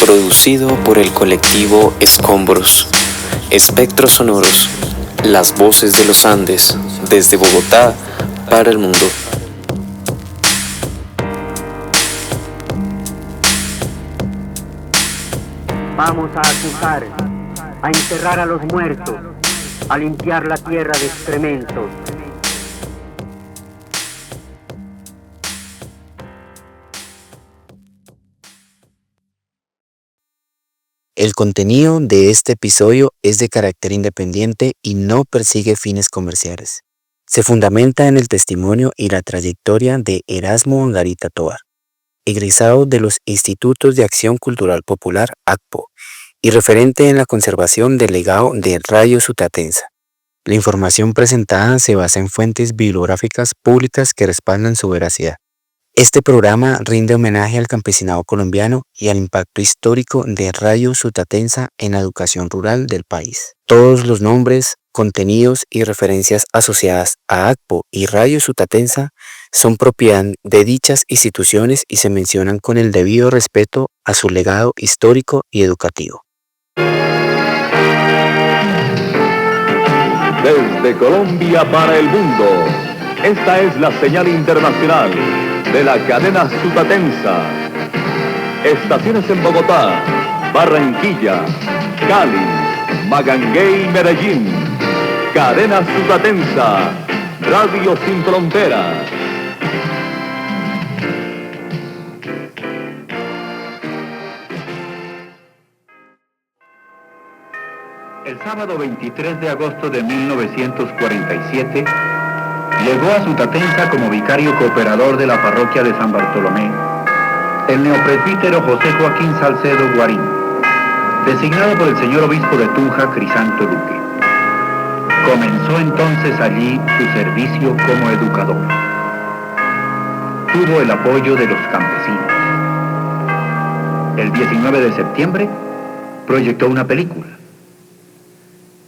Producido por el colectivo Escombros. Espectros sonoros. Las voces de los Andes. Desde Bogotá para el mundo. Vamos a acusar, a enterrar a los muertos, a limpiar la tierra de excrementos. El contenido de este episodio es de carácter independiente y no persigue fines comerciales. Se fundamenta en el testimonio y la trayectoria de Erasmo Angarita Tovar, egresado de los Institutos de Acción Cultural Popular ACPO y referente en la conservación del legado de Radio Sutatensa. La información presentada se basa en fuentes bibliográficas públicas que respaldan su veracidad. Este programa rinde homenaje al campesinado colombiano y al impacto histórico de Radio Sutatensa en la educación rural del país. Todos los nombres, contenidos y referencias asociadas a ACPO y Radio Sutatensa son propiedad de dichas instituciones y se mencionan con el debido respeto a su legado histórico y educativo. Desde Colombia para el mundo, esta es la señal internacional de la cadena Sutatensa. Estaciones en Bogotá, Barranquilla, Cali, Magangué y Medellín. Cadena Sutatensa, Radio Sin Fronteras. El sábado 23 de agosto de 1947, llegó a Sutatensa como vicario cooperador de la parroquia de San Bartolomé el neopresbítero José Joaquín Salcedo Guarín, designado por el señor obispo de Tunja, Crisanto Duque. Comenzó entonces allí su servicio como educador. Tuvo el apoyo de los campesinos. El 19 de septiembre proyectó una película.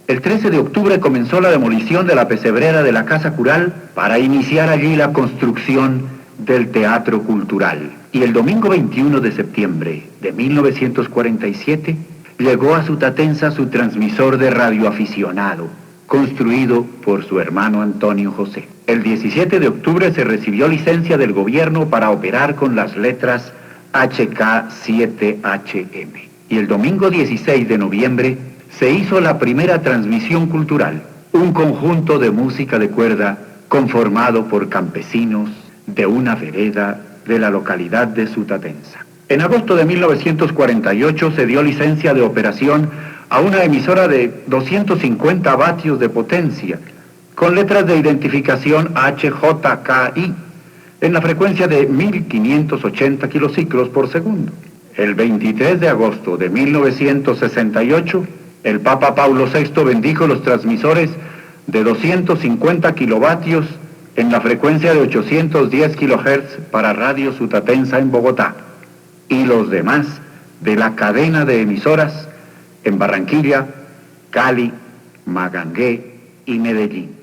El 13 de octubre comenzó la demolición de la pesebrera de la Casa Cural para iniciar allí la construcción del Teatro Cultural. Y el domingo 21 de septiembre de 1947 llegó a Sutatensa su transmisor de radioaficionado, construido por su hermano Antonio José. El 17 de octubre se recibió licencia del gobierno para operar con las letras HK7HM. Y el domingo 16 de noviembre se hizo la primera transmisión cultural, un conjunto de música de cuerda conformado por campesinos de una vereda de la localidad de Sutatensa. En agosto de 1948 se dio licencia de operación a una emisora de 250 vatios de potencia, con letras de identificación HJKI, en la frecuencia de 1580 kilociclos por segundo. El 23 de agosto de 1968, el Papa Paulo VI bendijo los transmisores de 250 kilovatios en la frecuencia de 810 kHz para Radio Sutatensa en Bogotá y los demás de la cadena de emisoras en Barranquilla, Cali, Magangué y Medellín.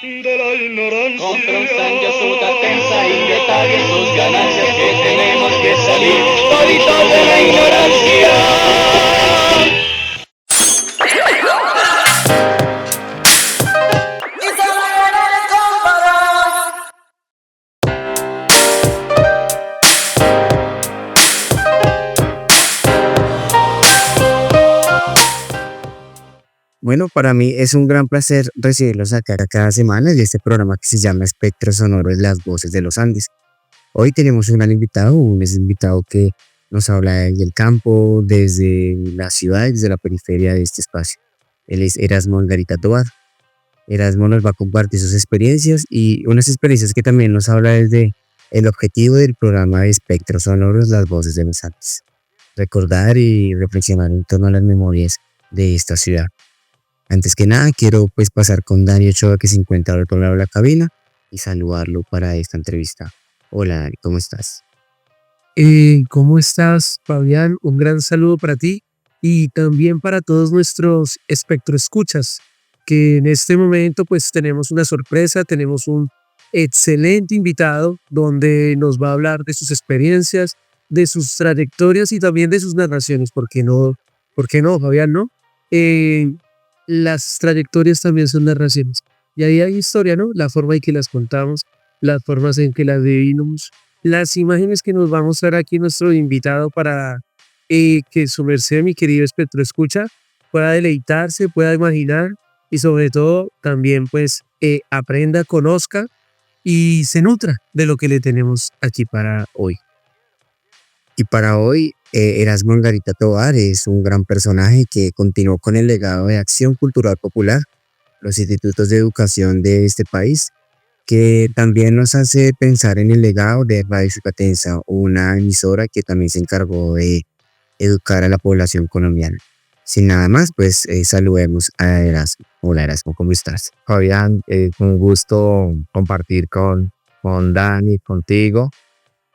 De la ignorancia. Compra un Sancho Sutatensa y detalle sus ganancias que tenemos que salir toditos de la ignorancia. Bueno, para mí es un gran placer recibirlos acá cada semana en este programa que se llama Espectros Sonoros, las voces de los Andes. Hoy tenemos un gran invitado, que nos habla del campo, desde la ciudad, desde la periferia de este espacio. Él es Erasmo Angarita Tovar. Erasmo nos va a compartir sus experiencias y unas experiencias que también nos habla desde el objetivo del programa de Espectros Sonoros, las voces de los Andes. Recordar y reflexionar en torno a las memorias de esta ciudad. Antes que nada, quiero pasar con Dani Ochoa, que se encuentra al otro lado de la cabina, y saludarlo para esta entrevista. Hola Dani, ¿cómo estás? ¿Cómo estás, Fabián? Un gran saludo para ti y también para todos nuestros espectroescuchas, que en este momento tenemos una sorpresa, tenemos un excelente invitado donde nos va a hablar de sus experiencias, de sus trayectorias y también de sus narraciones, por qué no, Fabián, no? Eh, las trayectorias también son narraciones. Y ahí hay historia, ¿no? La forma en que las contamos, las formas en que las vivimos, las imágenes que nos va a mostrar aquí nuestro invitado para que su merced, mi querido espectro escucha, pueda deleitarse, pueda imaginar y sobre todo también pues aprenda, conozca y se nutra de lo que le tenemos aquí para hoy. Y para hoy, Erasmo Angarita Tovar es un gran personaje que continuó con el legado de acción cultural popular, los institutos de educación de este país, que también nos hace pensar en el legado de Radio Yucatensa, una emisora que también se encargó de educar a la población colombiana. Sin nada más, pues saludemos a Erasmo. Hola Erasmo, ¿cómo estás? Fabián, un gusto compartir con Dani, contigo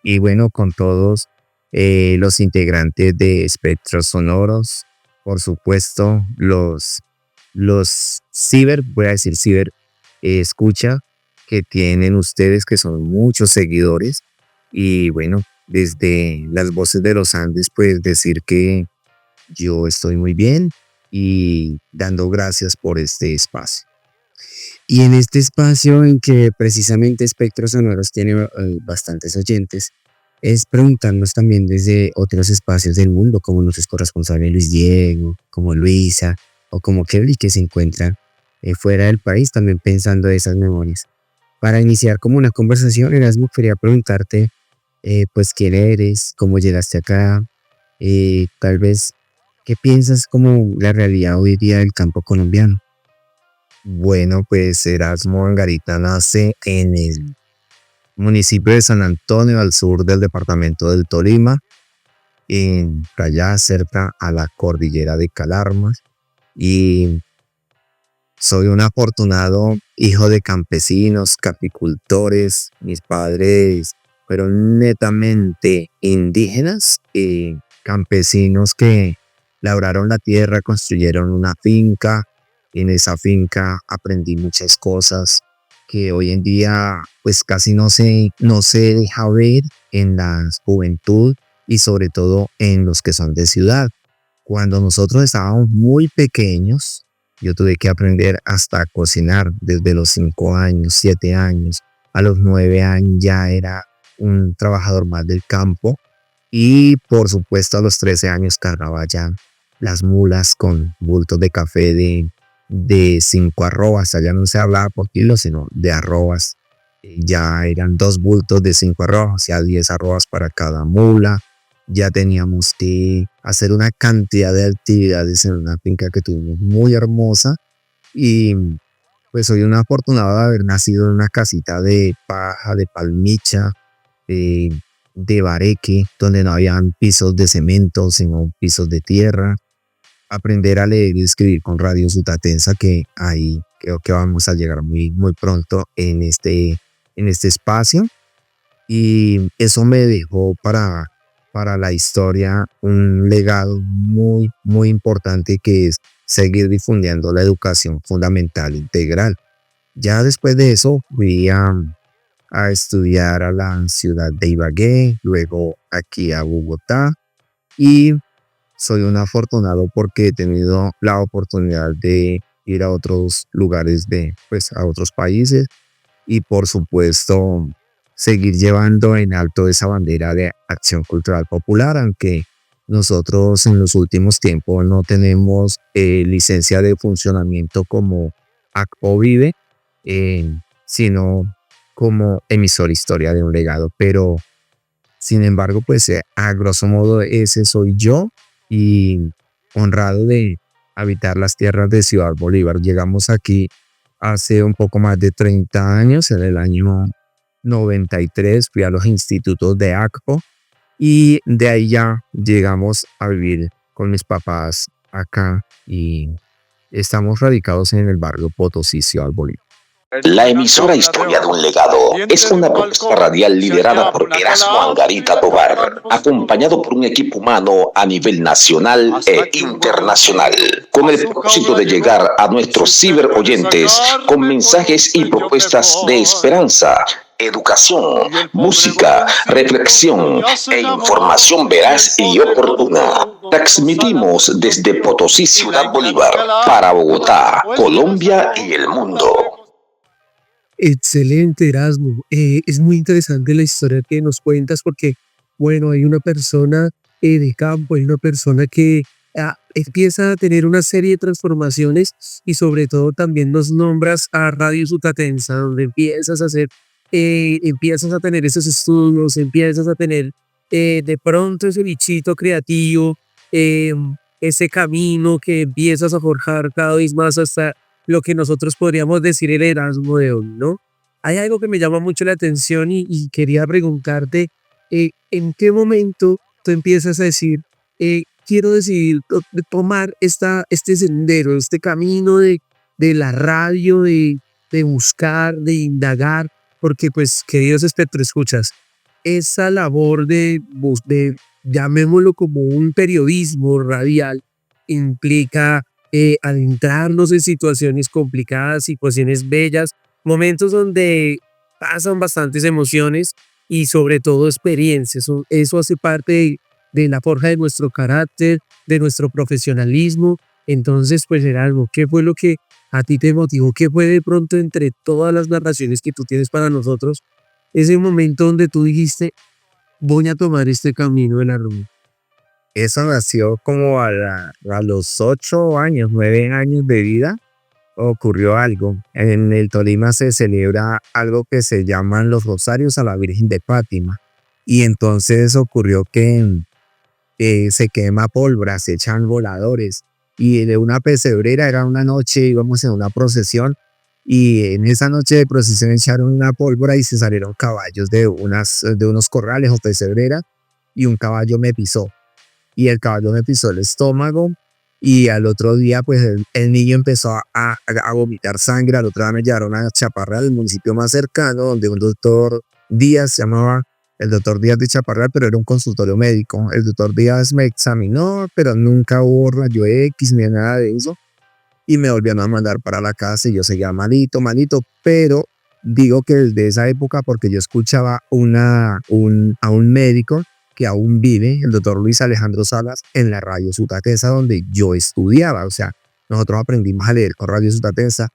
y bueno, con todos los integrantes de Espectros Sonoros, por supuesto, los ciber, voy a decir ciber, escucha que tienen ustedes, que son muchos seguidores. Y bueno, desde las voces de los Andes, pues decir que yo estoy muy bien y dando gracias por este espacio. Y en este espacio en que precisamente Espectros Sonoros tiene bastantes oyentes, es preguntarnos también desde otros espacios del mundo, como nuestros corresponsales Luis Diego, como Luisa o como Kelly, que se encuentran fuera del país, también pensando esas memorias. Para iniciar como una conversación, Erasmo, quería preguntarte, pues, quién eres, cómo llegaste acá, tal vez, qué piensas como la realidad hoy día del campo colombiano. Bueno, pues Erasmo Angarita nace en el municipio de San Antonio, al sur del departamento del Tolima, allá cerca a la cordillera de Calarmas. Y soy un afortunado hijo de campesinos, capicultores. Mis padres fueron netamente indígenas, campesinos que labraron la tierra, construyeron una finca. En esa finca aprendí muchas cosas que hoy en día pues casi no se deja ver en la juventud y sobre todo en los que son de ciudad. Cuando nosotros estábamos muy pequeños, yo tuve que aprender hasta a cocinar desde los 5 años, 7 años. A los 9 años ya era un trabajador más del campo y por supuesto a los 13 años cargaba ya las mulas con bultos de café de 5 arrobas. Allá no se hablaba por kilos, sino de arrobas. Ya eran 2 bultos de 5 arrobas, o sea, 10 arrobas para cada mula. Ya teníamos que hacer una cantidad de actividades en una finca que tuvimos muy hermosa. Y pues soy un afortunado de haber nacido en una casita de paja, de palmicha, de bareque, donde no habían pisos de cemento, sino pisos de tierra. Aprender a leer y escribir con Radio Sutatensa, que ahí creo que vamos a llegar muy, muy pronto en este espacio. Y eso me dejó para la historia un legado muy, muy importante, que es seguir difundiendo la educación fundamental integral. Ya después de eso fui a estudiar a la ciudad de Ibagué, luego aquí a Bogotá, y soy un afortunado porque he tenido la oportunidad de ir a otros lugares, pues a otros países, y por supuesto seguir llevando en alto esa bandera de acción cultural popular, aunque nosotros en los últimos tiempos no tenemos licencia de funcionamiento como ACPO Vive, sino como emisor Historia de un Legado. Pero sin embargo, pues a grosso modo ese soy yo, y honrado de habitar las tierras de Ciudad Bolívar. Llegamos aquí hace un poco más de 30 años, en el año 93 fui a los institutos de ACPO y de ahí ya llegamos a vivir con mis papás acá y estamos radicados en el barrio Potosí, Ciudad Bolívar. La emisora Historia de un Legado es una propuesta radial liderada por Erasmo Angarita Tobar, acompañado por un equipo humano a nivel nacional e internacional, con el propósito de llegar a nuestros ciberoyentes con mensajes y propuestas de esperanza, educación, música, reflexión e información veraz y oportuna. Transmitimos desde Potosí, Ciudad Bolívar, para Bogotá, Colombia y el mundo. Excelente, Erasmo. Es muy interesante la historia que nos cuentas porque, bueno, hay una persona de campo, hay una persona que empieza a tener una serie de transformaciones y sobre todo también nos nombras a Radio Sutatensa, donde empiezas a tener esos estudios, empiezas a tener de pronto ese bichito creativo, eh, ese camino que empiezas a forjar cada vez más hasta lo que nosotros podríamos decir el Erasmo de hoy, ¿no? Hay algo que me llama mucho la atención y quería preguntarte, ¿en qué momento tú empiezas a decir, quiero decidir tomar este sendero, este camino de la radio, de buscar, de indagar? Porque pues, queridos espectroescuchas, esa labor llamémoslo como un periodismo radial, implica adentrarnos en situaciones complicadas, situaciones bellas, momentos donde pasan bastantes emociones y sobre todo experiencias. Eso hace parte de la forja de nuestro carácter, de nuestro profesionalismo. Entonces, pues Gerardo, ¿qué fue lo que a ti te motivó? ¿Qué fue de pronto entre todas las narraciones que tú tienes para nosotros? Ese momento donde tú dijiste, voy a tomar este camino de la rumba. Eso nació como a los 8 años, 9 años de vida. Ocurrió algo. En el Tolima se celebra algo que se llaman los Rosarios a la Virgen de Fátima. Y entonces ocurrió que se quema pólvora, se echan voladores. Y de una pesebrera, era una noche, íbamos en una procesión. Y en esa noche de procesión echaron una pólvora y se salieron caballos de unos corrales o pesebreras. Y un caballo me pisó. Y el caballo me pisó el estómago. Y al otro día, pues el niño empezó a vomitar sangre. Al otro día me llevaron a Chaparral, el municipio más cercano, donde un doctor Díaz, se llamaba el doctor Díaz de Chaparral, pero era un consultorio médico. El doctor Díaz me examinó, pero nunca hubo rayo X ni nada de eso. Y me volvieron a mandar para la casa y yo seguía malito, pero digo que desde esa época, porque yo escuchaba a un médico que aún vive, el doctor Luis Alejandro Salas, en la Radio Sutatensa, donde yo estudiaba. O sea, nosotros aprendimos a leer con Radio Sutatensa.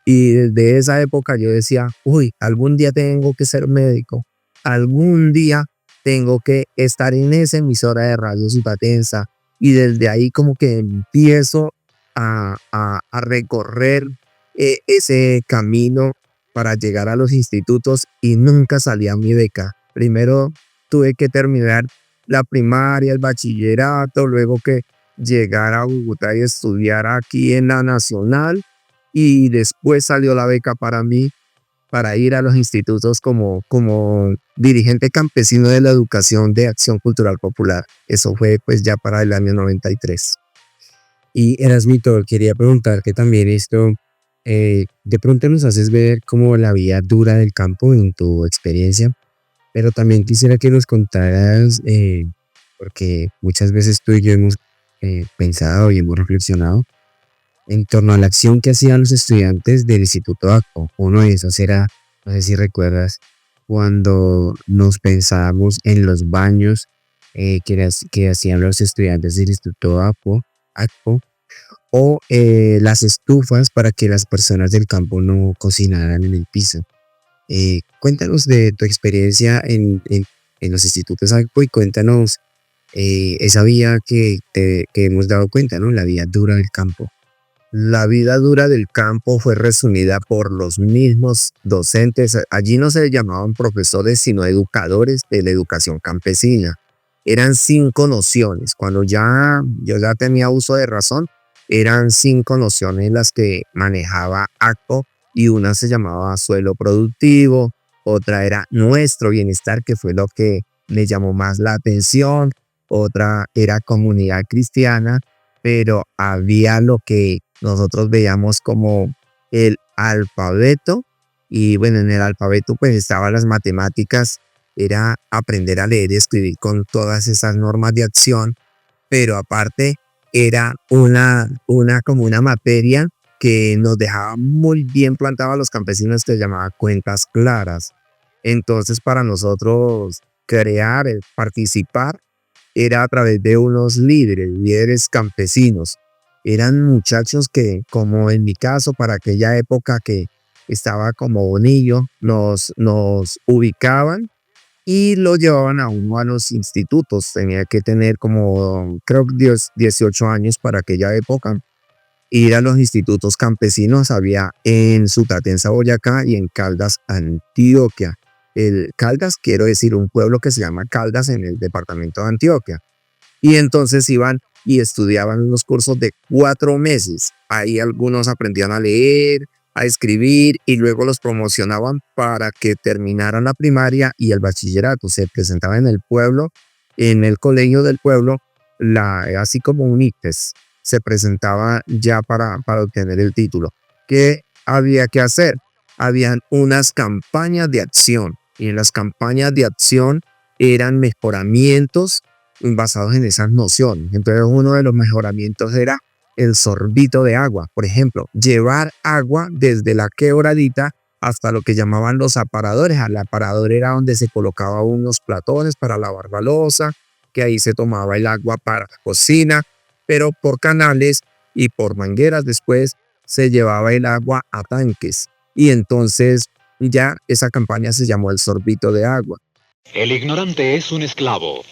Y desde esa época yo decía, uy, algún día tengo que ser médico. Algún día tengo que estar en esa emisora de Radio Sutatensa. Y desde ahí como que empiezo a recorrer ese camino para llegar a los institutos y nunca salí a mi beca. Primero tuve que terminar la primaria, el bachillerato, luego que llegar a Bogotá y estudiar aquí en la Nacional, y después salió la beca para mí para ir a los institutos como dirigente campesino de la educación de Acción Cultural Popular. Eso fue pues ya para el año 93. Y Erasmito, quería preguntar que también esto, de pronto nos haces ver como la vida dura del campo en tu experiencia. Pero también quisiera que nos contaras, porque muchas veces tú y yo hemos pensado y hemos reflexionado en torno a la acción que hacían los estudiantes del Instituto ACPO. Uno de esos era, no sé si recuerdas, cuando nos pensábamos en los baños que hacían los estudiantes del Instituto ACPO, o las estufas para que las personas del campo no cocinaran en el piso. Cuéntanos de tu experiencia en los institutos ACPO y cuéntanos esa vida que hemos dado cuenta, ¿no? La vida dura del campo. La vida dura del campo fue resumida por los mismos docentes. Allí no se llamaban profesores, sino educadores de la educación campesina. Eran 5 nociones. Cuando yo ya tenía uso de razón, eran 5 nociones las que manejaba ACPO. Y una se llamaba suelo productivo, otra era nuestro bienestar, que fue lo que me llamó más la atención, otra era comunidad cristiana, pero había lo que nosotros veíamos como el alfabeto Y bueno, en el alfabeto pues estaban las matemáticas, era aprender a leer y escribir con todas esas normas de acción, pero aparte era como una materia que nos dejaba muy bien plantados a los campesinos, que se llamaba cuentas claras. Entonces para nosotros crear, participar, era a través de unos líderes campesinos. Eran muchachos que, como en mi caso, para aquella época que estaba como bonillo, nos ubicaban y lo llevaban a uno a los institutos. Tenía que tener como, creo que 18 años para aquella época. Ir a los institutos campesinos había en Sutatensa, Boyacá, y en Caldas, Antioquia. El Caldas, quiero decir, un pueblo que se llama Caldas en el departamento de Antioquia. Y entonces iban y estudiaban unos cursos de 4 meses. Ahí algunos aprendían a leer, a escribir, y luego los promocionaban para que terminaran la primaria y el bachillerato. Se presentaba en el pueblo, en el colegio del pueblo, así como un ICFES. Se presentaba ya para obtener el título. ¿Qué había que hacer? Habían unas campañas de acción, y en las campañas de acción eran mejoramientos basados en esas nociones. Entonces uno de los mejoramientos era el sorbito de agua. Por ejemplo, llevar agua desde la quebradita hasta lo que llamaban los aparadores. Al aparador era donde se colocaba unos platones para lavar la loza, que ahí se tomaba el agua para la cocina, pero por canales y por mangueras después se llevaba el agua a tanques. Y entonces ya esa campaña se llamó el sorbito de agua. El ignorante es un esclavo.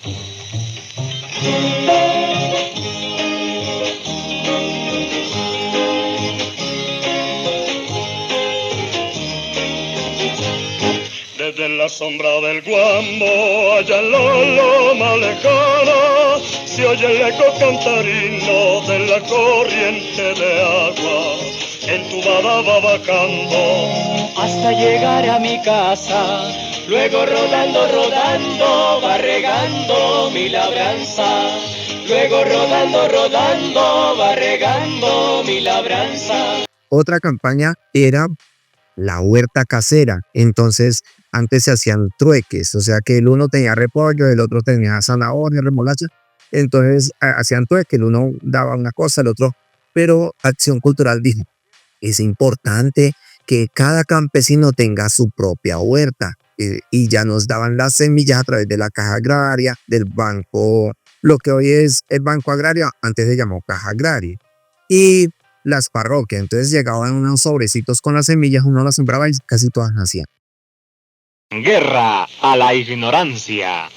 Desde la sombra del Guambo, allá en la loma lejana, se oye el eco cantarino de la corriente de agua. Entubada va bajando hasta llegar a mi casa. Luego rodando, rodando, va regando mi labranza. Luego rodando, rodando, va regando mi labranza. Otra campaña era la huerta casera. Entonces, antes se hacían trueques, o sea que el uno tenía repollo, el otro tenía zanahoria, remolacha. Entonces, hacían trueques, el uno daba una cosa, el otro. Pero Acción Cultural dijo, es importante que cada campesino tenga su propia huerta. Y ya nos daban las semillas a través de la Caja Agraria, del banco, lo que hoy es el Banco Agrario, antes se llamó Caja Agraria. Y las parroquias, entonces llegaban unos sobrecitos con las semillas, uno las sembraba y casi todas nacían. Guerra a la ignorancia.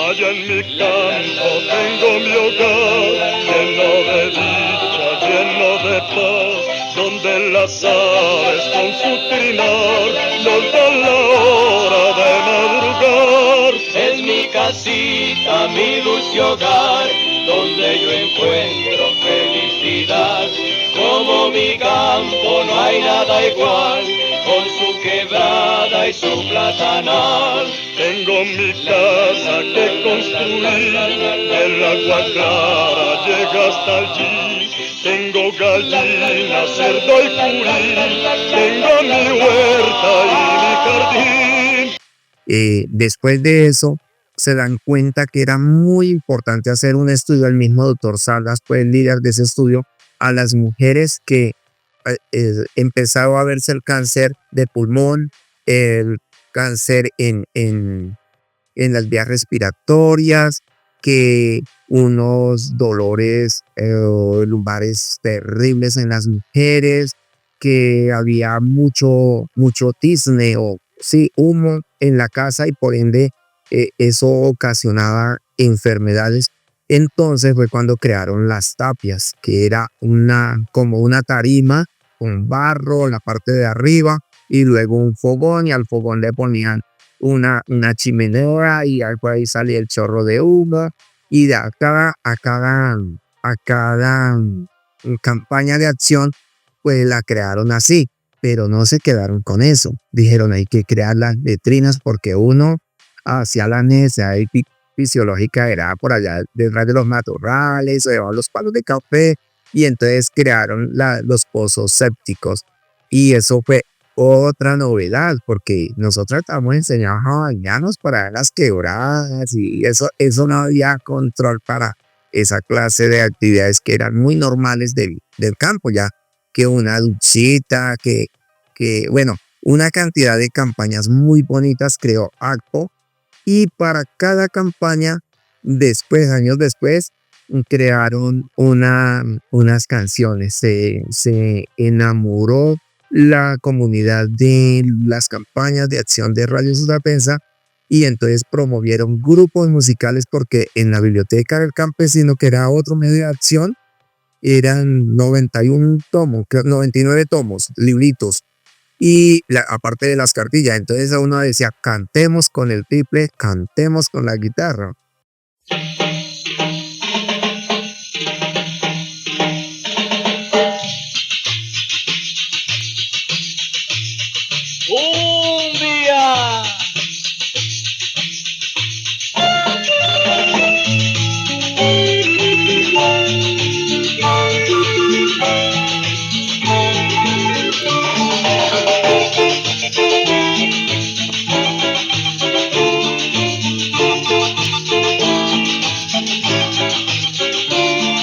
Allá en mi campo tengo mi hogar, lleno de dicha, lleno de paz, donde las aves con su trinar nos dan la hora de madrugar. Es mi casita, mi dulce hogar, donde yo encuentro felicidad. Como mi campo no hay nada igual, con su quebrada y su platanal. Tengo mi casa que construí, el agua clara llega hasta allí. Tengo gallinas, cerdo y curí, tengo mi huerta y mi jardín. Después de eso, se dan cuenta que era muy importante hacer un estudio. El mismo doctor Salas fue el líder de ese estudio a las mujeres que empezaba a verse el cáncer de pulmón, el cáncer en las vías respiratorias, que unos dolores lumbares terribles en las mujeres, que había mucho tizne o sí, humo en la casa, y por ende eso ocasionaba enfermedades. Entonces fue cuando crearon las tapias, que era como una tarima con barro en la parte de arriba y luego un fogón, y al fogón le ponían una chimenea y por ahí salía el chorro de humo, y de a cada campaña de acción, pues la crearon así, pero no se quedaron con eso. Dijeron hay que crear las letrinas porque uno hacia la necesidad fisiológica era por allá detrás de los matorrales o debajo de los palos de café y entonces crearon los pozos sépticos y eso fue otra novedad porque nosotros estamos enseñados a bañarnos para las quebradas y eso no había control para esa clase de actividades que eran muy normales del campo, ya que una duchita, bueno, una cantidad de campañas muy bonitas creó ACPO y para cada campaña, años después, crearon unas canciones. Se enamoró la comunidad de las campañas de acción de Radio Sutatensa y entonces promovieron grupos musicales porque en la Biblioteca del Campesino, que era otro medio de acción, eran 91 tomos, 99 tomos, libritos, y aparte de las cartillas, entonces uno decía, cantemos con el tiple, cantemos con la guitarra.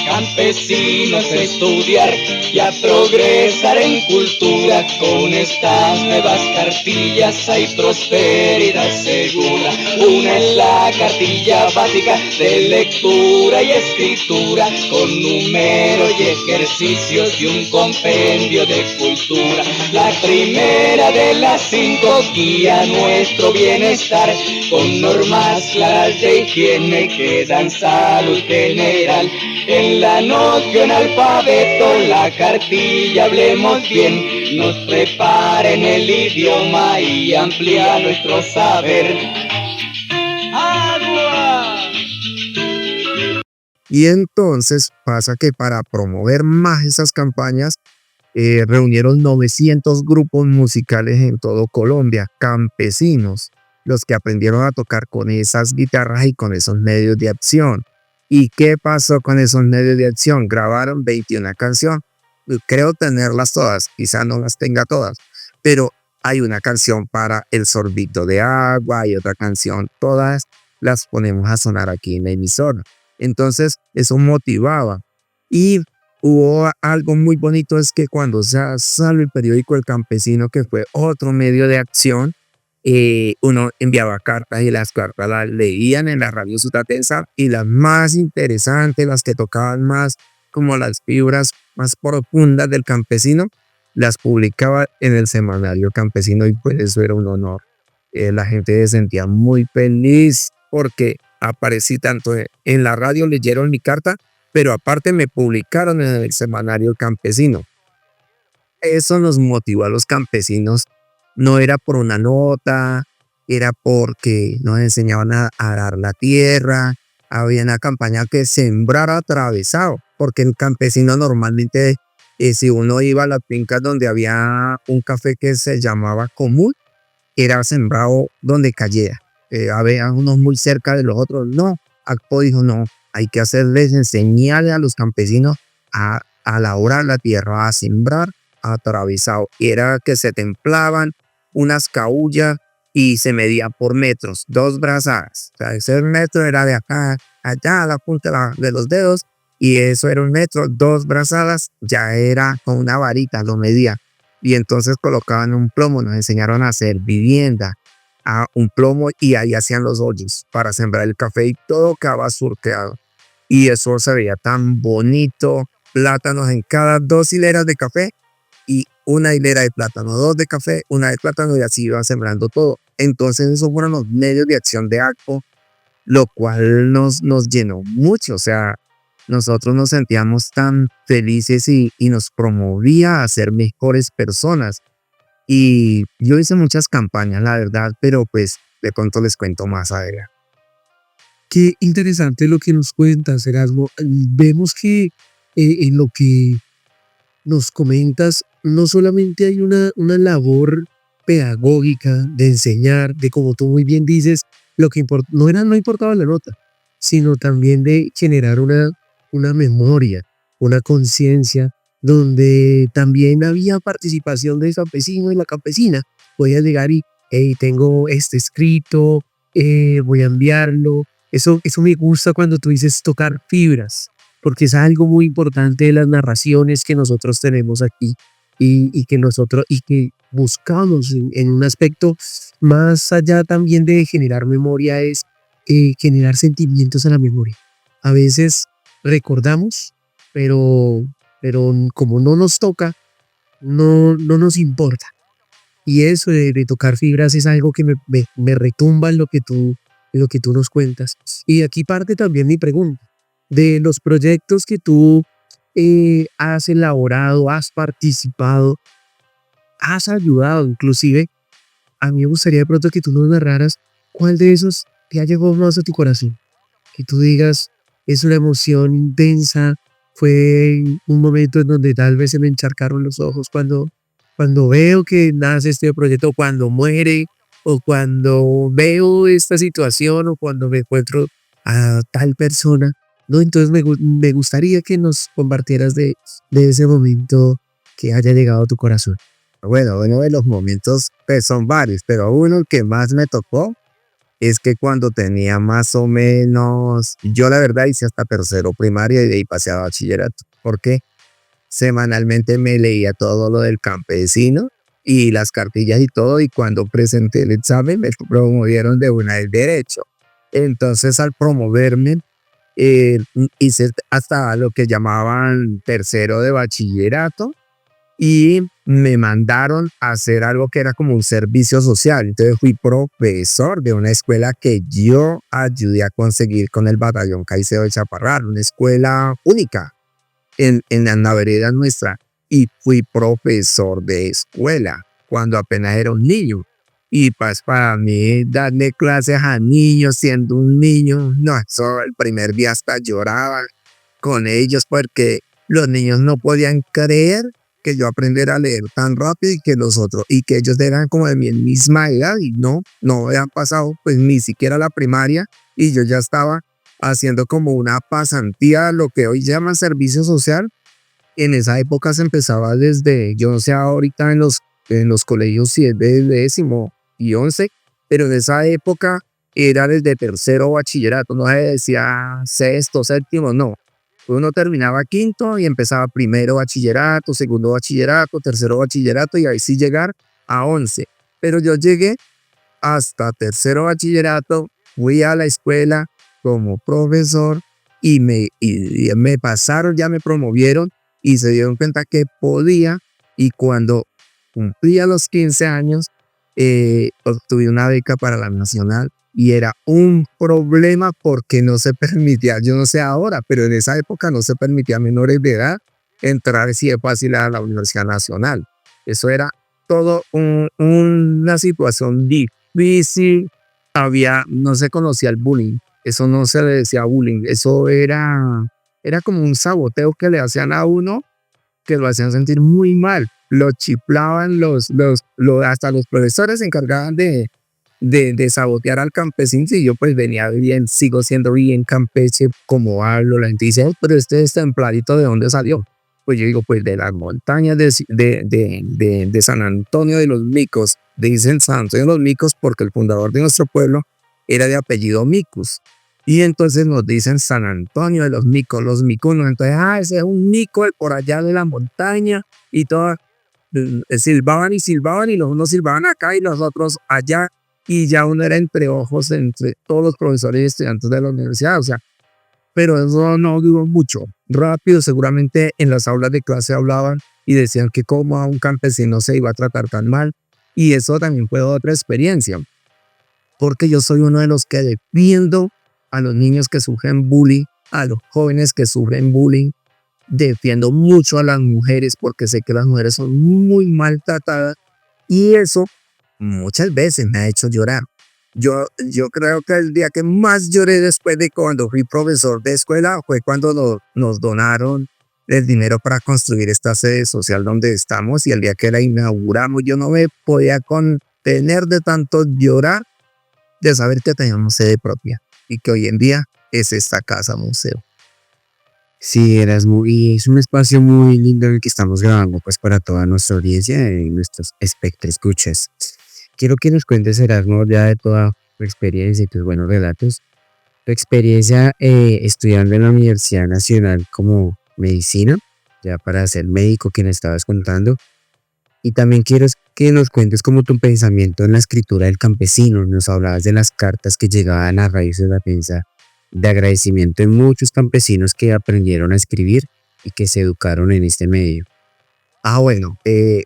Campesinos a estudiar y a progresar en cultura. Con estas nuevas cartillas hay prosperidad segura. Una es la cartilla básica de lectura y escritura, con número y ejercicios y un compendio de cultura. La primera de las 5 guía nuestro bienestar, con normas claras de higiene que dan salud general. En la noción alfabeto, la cartilla hablemos bien, nos prepara en el idioma y amplía nuestro saber. ¡Agua! Y entonces pasa que para promover más esas campañas, reunieron 900 grupos musicales en todo Colombia, campesinos, los que aprendieron a tocar con esas guitarras y con esos medios de acción. ¿Y qué pasó con esos medios de acción? Grabaron 21 canciones. Creo tenerlas todas, quizá no las tenga todas, pero hay una canción para el sorbito de agua, hay otra canción, todas las ponemos a sonar aquí en la emisora. Entonces eso motivaba. Y hubo algo muy bonito, es que cuando se salió el periódico El Campesino, que fue otro medio de acción, uno enviaba cartas y las cartas las leían en la Radio Sutatensa y las más interesantes, las que tocaban más como las fibras más profundas del campesino, las publicaba en el semanario Campesino y pues eso era un honor. La gente se sentía muy feliz porque aparecí tanto en la radio, leyeron mi carta, pero aparte me publicaron en el semanario Campesino. Eso nos motivó a los campesinos. No era por una nota, era porque nos enseñaban a arar la tierra. Había una campaña que sembrar atravesado, porque el campesino normalmente, si uno iba a las fincas donde había un café que se llamaba común, era sembrado donde cayera. Había unos muy cerca de los otros. No, ACPO dijo no, hay que enseñarle a los campesinos a labrar la tierra, a sembrar atravesado. Y era que se templaban unas caullas y se medía por metros, 2 brazadas. O sea, ese metro era de acá, allá a la punta de los dedos, y eso era 1 metro, 2 brazadas, ya era con una varita, lo medía. Y entonces colocaban un plomo, nos enseñaron a hacer vivienda, a un plomo, y ahí hacían los hoyos para sembrar el café y todo quedaba surqueado. Y eso se veía tan bonito, plátanos en cada 2 hileras de café, y 1 hilera de plátano, 2 de café, 1 de plátano, y así iban sembrando todo. Entonces esos fueron los medios de acción de ACPO, lo cual nos llenó mucho. O sea, nosotros nos sentíamos tan felices y nos promovía a ser mejores personas. Y yo hice muchas campañas, la verdad, pero pues de pronto les cuento más adelante. Qué interesante lo que nos cuentas, Erasmo. Vemos que en lo que nos comentas, no solamente hay una labor pedagógica de enseñar, de como tú muy bien dices, lo que no importaba la nota, sino también de generar una memoria, una conciencia, donde también había participación del campesino y la campesina. Podía llegar y, hey, tengo este escrito, voy a enviarlo. Eso me gusta cuando tú dices tocar fibras, porque es algo muy importante de las narraciones que nosotros tenemos aquí y que buscamos en un aspecto más allá también de generar memoria es generar sentimientos a la memoria. A veces recordamos, pero, pero como no nos toca, no nos importa. Y eso de tocar fibras es algo que me retumba en lo que tú nos cuentas. Y aquí parte también mi pregunta, de los proyectos que tú has elaborado, has participado, has ayudado inclusive, a mí me gustaría de pronto que tú nos narraras cuál de esos te ha llegado más a tu corazón. Que tú digas, es una emoción intensa, fue un momento en donde tal vez se me encharcaron los ojos cuando veo que nace este proyecto, cuando muere, o cuando veo esta situación, o cuando me encuentro a tal persona, ¿no? Entonces me gustaría que nos compartieras de ese momento que haya llegado a tu corazón. Bueno, uno de los momentos pues, son varios, pero uno que más me tocó es que cuando tenía más o menos, yo la verdad hice hasta tercero primaria y de ahí pasé a bachillerato, porque semanalmente me leía todo lo del campesino y las cartillas y todo, y cuando presenté el examen me promovieron de una vez derecho. Entonces al promoverme, hice hasta lo que llamaban tercero de bachillerato y me mandaron a hacer algo que era como un servicio social. Entonces fui profesor de una escuela que yo ayudé a conseguir con el batallón Caicedo de Chaparral, una escuela única en la vereda nuestra, y fui profesor de escuela cuando apenas era un niño. Y pues para mí darle clases a niños siendo un niño, no, eso el primer día hasta lloraba con ellos porque los niños no podían creer que yo aprendiera a leer tan rápido y que los otros, y que ellos eran como de mi misma edad y no habían pasado pues ni siquiera la primaria y yo ya estaba haciendo como una pasantía, lo que hoy llaman servicio social. En esa época se empezaba desde, yo no sé ahorita en los colegios si es de 10º y 11º, pero en esa época era desde tercero bachillerato, no se decía sexto, séptimo, no. Uno terminaba quinto y empezaba primero bachillerato, segundo bachillerato, tercero bachillerato y ahí sí llegar a 11. Pero yo llegué hasta tercero bachillerato, fui a la escuela como profesor y me pasaron, ya me promovieron y se dieron cuenta que podía, y cuando cumplía los 15 años obtuve una beca para la Nacional y era un problema porque no se permitía, yo no sé ahora, pero en esa época no se permitía a menores de edad entrar así de fácil a la Universidad Nacional. Eso era todo una situación difícil. No se conocía el bullying, eso no se le decía bullying, eso era como un saboteo que le hacían a uno, que lo hacían sentir muy mal, lo chiflaban, hasta los profesores se encargaban de sabotear al campesino. Y yo pues venía bien, sigo siendo bien campeche como hablo. La gente dice, pero este templadito, ¿de dónde salió? Pues yo digo, pues de las montañas de San Antonio de los Micos. Dicen San Antonio de los Micos porque el fundador de nuestro pueblo era de apellido Micus. Y entonces nos dicen San Antonio de los Micos, los micunos. Entonces, ese es un mico de por allá de la montaña. Y todas silbaban y los unos silbaban acá y los otros allá. Y ya uno era entre ojos entre todos los profesores y estudiantes de la universidad. O sea, pero eso no duró mucho. Rápido, seguramente en las aulas de clase hablaban y decían que como a un campesino se iba a tratar tan mal. Y eso también fue otra experiencia. Porque yo soy uno de los que defiendo a los niños que sufren bullying, a los jóvenes que sufren bullying. Defiendo mucho a las mujeres porque sé que las mujeres son muy maltratadas y eso muchas veces me ha hecho llorar. Yo creo que el día que más lloré después de cuando fui profesor de escuela fue cuando nos donaron el dinero para construir esta sede social donde estamos, y el día que la inauguramos yo no me podía contener de tanto llorar de saber que teníamos sede propia y que hoy en día es esta casa museo. Sí, Erasmo, y es un espacio muy lindo en el que estamos grabando pues para toda nuestra audiencia y nuestros escuchas. Quiero que nos cuentes, Erasmo, ya de toda tu experiencia y tus buenos relatos, tu experiencia estudiando en la Universidad Nacional como medicina, ya para ser médico, quien estabas contando. Y también quiero que nos cuentes como tu pensamiento en la escritura del campesino. Nos hablabas de las cartas que llegaban a raíz de la prensa, de agradecimiento de muchos campesinos que aprendieron a escribir y que se educaron en este medio. Bueno,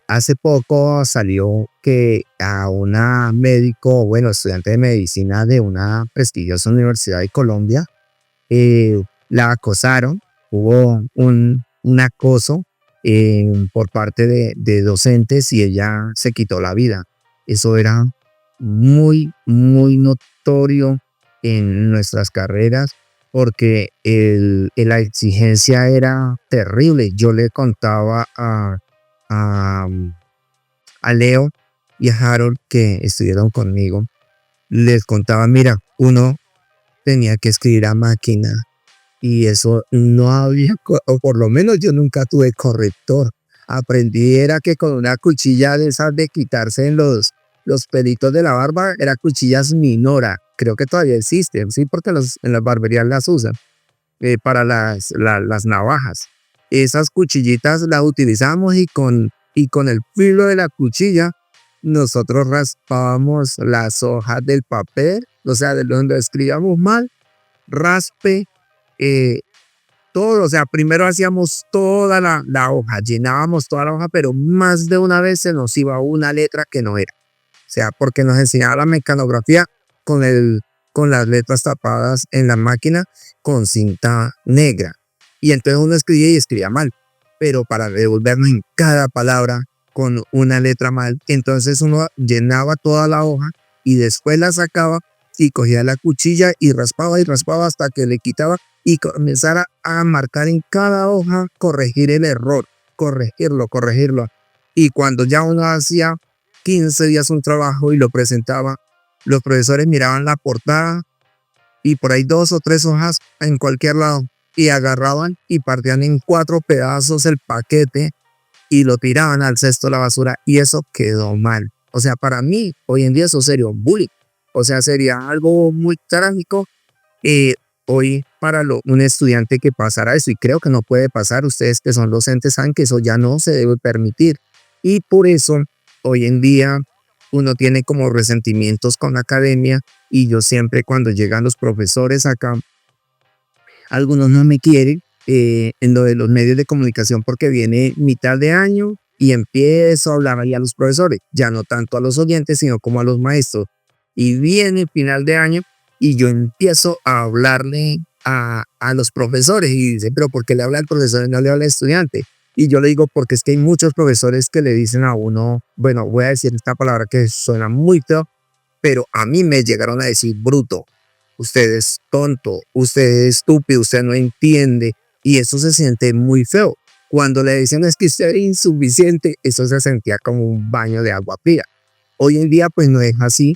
hace poco salió que a una médico, bueno, estudiante de medicina de una prestigiosa universidad de Colombia, la acosaron, hubo un acoso por parte de docentes y ella se quitó la vida. Eso era muy, muy notorio en nuestras carreras porque la exigencia era terrible. Yo le contaba a Leo y a Harold, que estudiaron conmigo, les contaba, mira, uno tenía que escribir a máquina y eso no había, o por lo menos yo nunca tuve corrector. Aprendí era que con una cuchilla de esas de quitarse en los pelitos de la barba, era cuchillas Minora, creo que todavía existen, sí, porque en las barberías las usan para las navajas. Esas cuchillitas las utilizamos y con el filo de la cuchilla nosotros raspábamos las hojas del papel, o sea, de donde escribíamos mal, raspe, todo, o sea, primero hacíamos toda la hoja, llenábamos toda la hoja, pero más de una vez se nos iba una letra que no era. O sea, porque nos enseñaba la mecanografía con las letras tapadas en la máquina con cinta negra. Y entonces uno escribía y escribía mal, pero para devolvernos en cada palabra con una letra mal, entonces uno llenaba toda la hoja y después la sacaba y cogía la cuchilla y raspaba hasta que le quitaba y comenzara a marcar en cada hoja, corregir el error, corregirlo. Y cuando ya uno hacía 15 días un trabajo y lo presentaba, los profesores miraban la portada y por ahí 2 o 3 hojas en cualquier lado y agarraban y partían en 4 pedazos el paquete y lo tiraban al cesto de la basura y eso quedó mal. O sea, para mí hoy en día eso sería un bullying. O sea, sería algo muy trágico hoy para un estudiante que pasara eso, y creo que no puede pasar. Ustedes que son docentes saben que eso ya no se debe permitir, y por eso hoy en día uno tiene como resentimientos con la academia, y yo siempre cuando llegan los profesores acá, algunos no me quieren en lo de los medios de comunicación porque viene mitad de año y empiezo a hablar ahí a los profesores, ya no tanto a los oyentes sino como a los maestros, y viene final de año y yo empiezo a hablarle a los profesores y dice, pero ¿por qué le habla al profesor y no le habla al estudiante? Y yo le digo, porque es que hay muchos profesores que le dicen a uno, bueno, voy a decir esta palabra que suena muy feo, pero a mí me llegaron a decir bruto, usted es tonto, usted es estúpido, usted no entiende, y eso se siente muy feo. Cuando le dicen es que usted es insuficiente, eso se sentía como un baño de agua fría. Hoy en día pues no es así,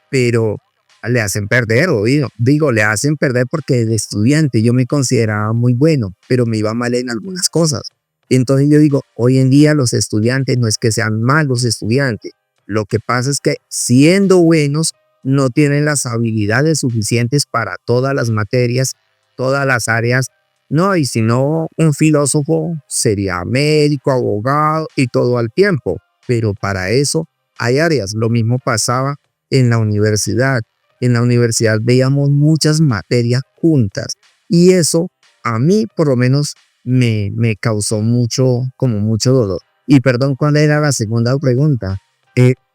pero le hacen perder, digo, le hacen perder porque el estudiante yo me consideraba muy bueno, pero me iba mal en algunas cosas. Entonces yo digo, hoy en día los estudiantes no es que sean malos estudiantes, lo que pasa es que siendo buenos no tienen las habilidades suficientes para todas las materias, todas las áreas. No, y si no, un filósofo sería médico, abogado y todo al tiempo, pero para eso hay áreas. Lo mismo pasaba en la universidad. En la universidad veíamos muchas materias juntas y eso a mí por lo menos me causó mucho dolor. Y perdón, ¿cuál era la segunda pregunta?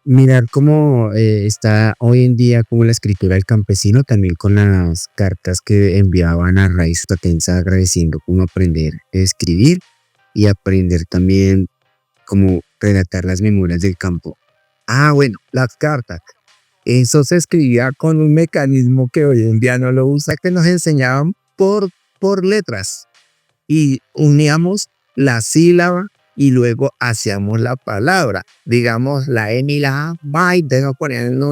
Mirar cómo está hoy en día como la escritura del campesino, también con las cartas que enviaban a raíz de Atensa agradeciendo cómo aprender a escribir y aprender también cómo redactar las memorias del campo. Bueno, las cartas. Eso se escribía con un mecanismo que hoy en día no lo usa, que nos enseñaban por letras. Y uníamos la sílaba y luego hacíamos la palabra. Digamos, la M y la A, va, y lo ponían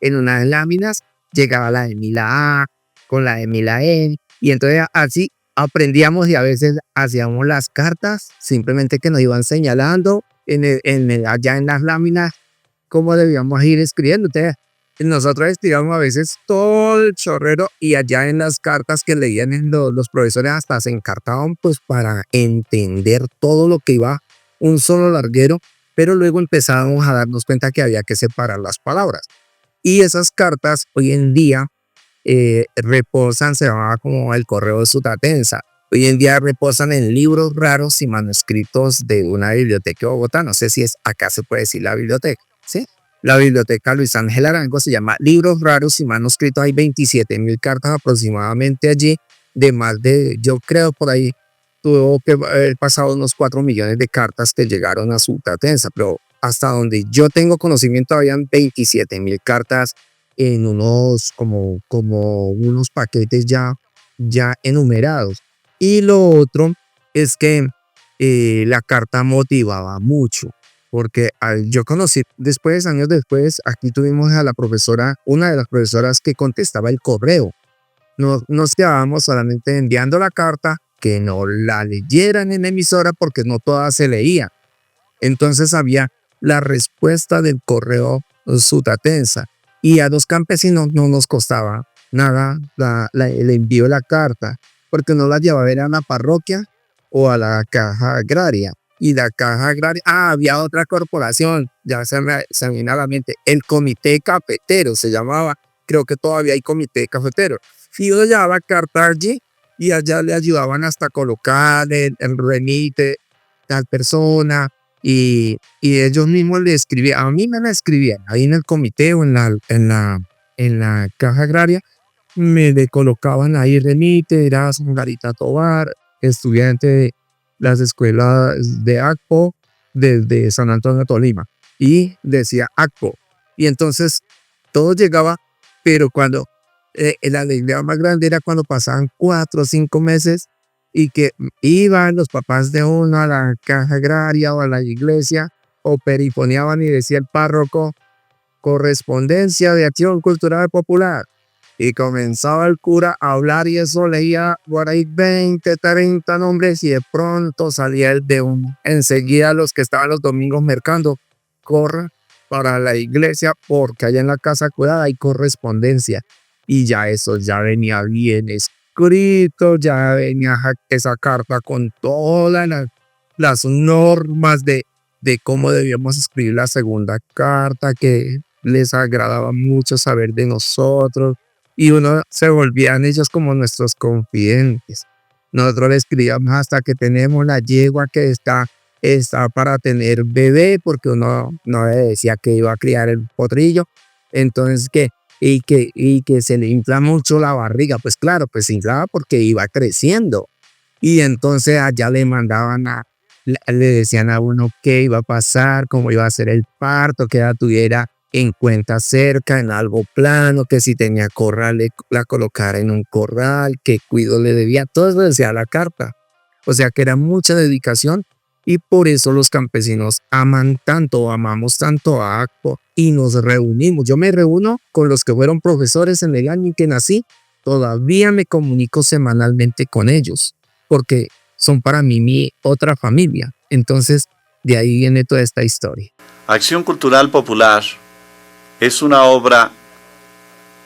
en unas láminas, llegaba la M y la A, con la M y la N, y entonces así aprendíamos y a veces hacíamos las cartas, simplemente que nos iban señalando allá en las láminas cómo debíamos ir escribiendo. Entonces, nosotros escribíamos a veces todo el chorrero y allá en las cartas que leían los profesores hasta se encartaban pues para entender todo lo que iba un solo larguero, pero luego empezábamos a darnos cuenta que había que separar las palabras. Y esas cartas hoy en día reposan, se llamaba como el correo de Sutatensa. Hoy en día reposan en libros raros y manuscritos de una biblioteca de Bogotá. No sé si acá se puede decir la biblioteca, ¿sí? La biblioteca Luis Ángel Arango se llama Libros Raros y Manuscritos. Hay 27.000 cartas aproximadamente allí, de más de, yo creo por ahí, tuvo que haber pasado unos 4 millones de cartas que llegaron a Sutatensa, pero hasta donde yo tengo conocimiento habían 27.000 cartas en unos como unos paquetes ya enumerados. Y lo otro es que la carta motivaba mucho, porque yo conocí años después, aquí tuvimos a la profesora, una de las profesoras que contestaba el correo. No nos quedábamos solamente enviando la carta, que no la leyeran en la emisora porque no toda se leía. Entonces había la respuesta del correo Sutatensa. Y a los campesinos no nos costaba nada el envío de la carta, porque no la llevaba a la parroquia o a la caja agraria. Y la caja agraria, había otra corporación, ya se me viene a la mente, el comité cafetero se llamaba, creo que todavía hay comité cafetero. Y uno llevaba carta allí y allá le ayudaban hasta colocar el remite, tal persona. Y ellos mismos le escribían, a mí me la escribían ahí en el comité o en la caja agraria, me le colocaban ahí remite, Erasmo Angarita Tobar, estudiante de las escuelas de ACPO desde San Antonio de Tolima, y decía ACPO, y entonces todo llegaba, pero cuando la alegría más grande era cuando pasaban 4 o 5 meses y que iban los papás de uno a la caja agraria o a la iglesia o perifoneaban y decía el párroco, correspondencia de Acción Cultural Popular, y comenzaba el cura a hablar y eso leía por ahí 20, 30 nombres y de pronto salía el de uno. Enseguida los que estaban los domingos mercando, corre para la iglesia porque allá en la casa cuidada hay correspondencia, y ya eso ya venía bien escrito, ya venía esa carta con todas las normas de cómo debíamos escribir la segunda carta, que les agradaba mucho saber de nosotros, y uno se volvían ellos como nuestros confidentes. Nosotros le escribíamos hasta que tenemos la yegua que está para tener bebé, porque uno no le decía que iba a criar el potrillo, entonces que se le infla mucho la barriga, pues claro, pues se inflaba porque iba creciendo, y entonces allá le mandaban le decían a uno qué iba a pasar, cómo iba a ser el parto, que la tuviera en cuenta cerca, en algo plano, que si tenía corral la colocara en un corral, qué cuido le debía, todo eso decía la carta. O sea que era mucha dedicación, y por eso los campesinos amamos tanto a ACPO, y nos reunimos. Yo me reúno con los que fueron profesores en el año en que nací, todavía me comunico semanalmente con ellos, porque son para mí mi otra familia. Entonces, de ahí viene toda esta historia. Acción Cultural Popular es una obra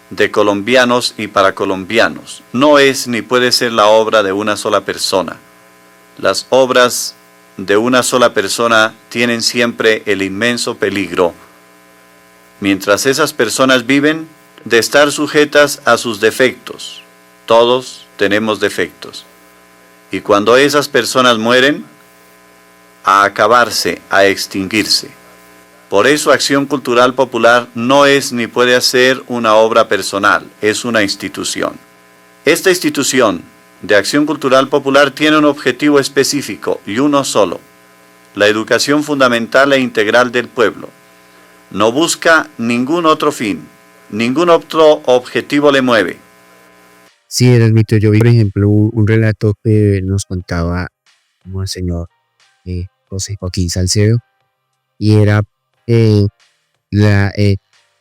de colombianos y para colombianos. No es ni puede ser la obra de una sola persona. Las obras de una sola persona tienen siempre el inmenso peligro, mientras esas personas viven, de estar sujetas a sus defectos. Todos tenemos defectos. Y cuando esas personas mueren, a acabarse, a extinguirse. Por eso Acción Cultural Popular no es ni puede ser una obra personal, es una institución. Esta institución de Acción Cultural Popular tiene un objetivo específico y uno solo: la educación fundamental e integral del pueblo. No busca ningún otro fin, ningún otro objetivo le mueve. Sí, Erasmito, yo vi, por ejemplo, un relato que nos contaba como el señor José Joaquín Salcedo, y era eh, la,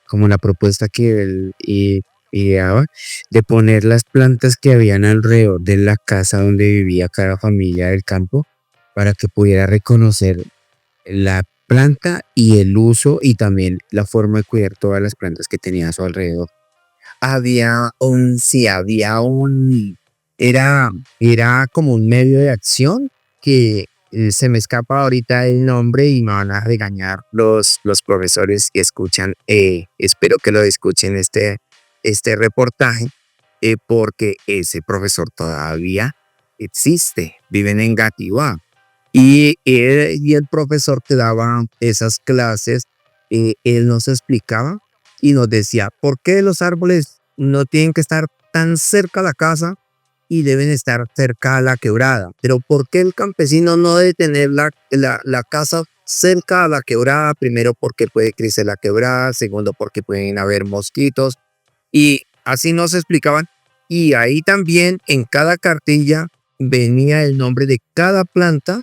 como la propuesta que él ideaba de poner las plantas que habían alrededor de la casa donde vivía cada familia del campo para que pudiera reconocer la planta y el uso y también la forma de cuidar todas las plantas que tenía a su alrededor. Era, era como un medio de acción que se me escapa ahorita el nombre y me van a regañar los profesores que escuchan, espero que lo escuchen este reportaje, porque ese profesor todavía existe, viven en Gativá. Y el profesor que daba esas clases, él nos explicaba y nos decía, ¿por qué los árboles no tienen que estar tan cerca a la casa y deben estar cerca a la quebrada? Pero ¿por qué el campesino no debe tener la casa cerca a la quebrada? Primero, porque puede crecer la quebrada. Segundo, porque pueden haber mosquitos. Y así nos explicaban. Y ahí también en cada cartilla venía el nombre de cada planta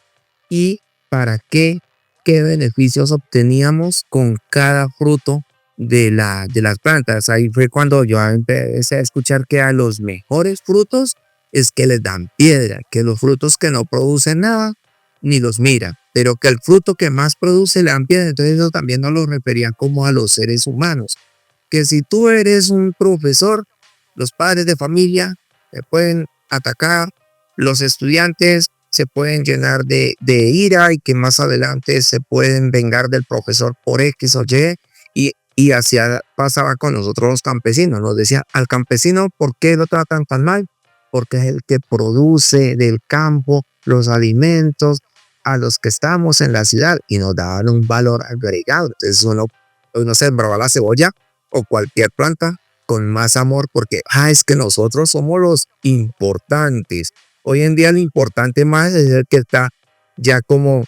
y para qué beneficios obteníamos con cada fruto de las plantas. Ahí fue cuando yo empecé a escuchar que a los mejores frutos es que les dan piedra, que los frutos que no producen nada ni los miran, pero que el fruto que más produce le dan piedra. Entonces eso también nos lo referían como a los seres humanos, que si tú eres un profesor, los padres de familia te pueden atacar, los estudiantes se pueden llenar de ira y que más adelante se pueden vengar del profesor por X o y así pasaba con nosotros los campesinos. Nos decía, al campesino, ¿por qué lo tratan tan mal? Porque es el que produce del campo los alimentos a los que estamos en la ciudad y nos daban un valor agregado. Entonces uno sembraba la cebolla o cualquier planta con más amor porque es que nosotros somos los importantes. Hoy en día lo importante más es el que está ya como